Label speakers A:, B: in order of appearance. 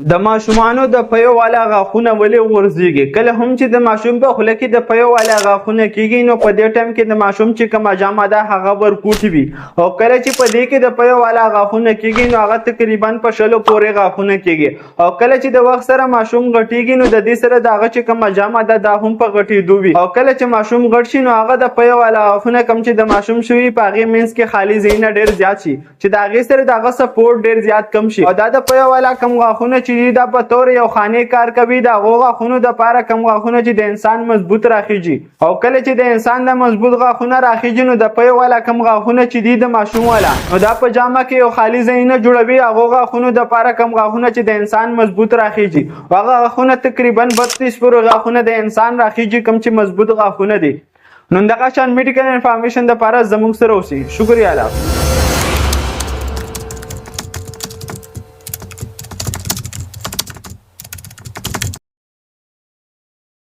A: د ماشومانو د پيو والا غاښونه ولې غورځېږي؟ کله هم چې د ماشوم په خوله کې د پيو والا غاښونه کېږي نو په دې ټایم کې د ماشوم چې کومه جامه ده هغه ورکوټي وي، او کله چې په دې کې د پيو والا غاښونه کېږي نو هغه تقریبا په 100 پورې غاښونه کېږي، او کله چې د وخت سره ماشوم غټېږي نو د دې سره د هغه چې کومه جامه ده دا هم په غټېدو وي، او کله چې ماشوم غټ شي نو هغه د پيو والا غاښونه کوم چې د ماشوم شوي په هغې منځ کې خالي ځایونه ډېر زیات شي چې د هغې سره د هغه سپورټ ډېر زیات کم شي، او دا د پيو والا کم غاښونه چې دي دا په یو خانه کار کوي. د هغو غاښونو دپاره کوم غاښونه چې د انسان مضبوط راخیږي، او کله چې د انسان د مضبوط غاښونه راخیږي نو د پيو والا کوم غاښونه چې دي د ماشوم والا نو دا په جامه کې یو خالي ځایونه جوړوي. هغو غاښونو دپاره کوم غاښونه چې د انسان مضبوط راخیږي، هغه غاښونه تقریبا 32 پورې غاښونه د انسان راخیږي کوم چې مضبوط غاښونه دي. نو دغه شان میډیکل انفارمیشن دپاره زموږ سره اوسئ. شکریه.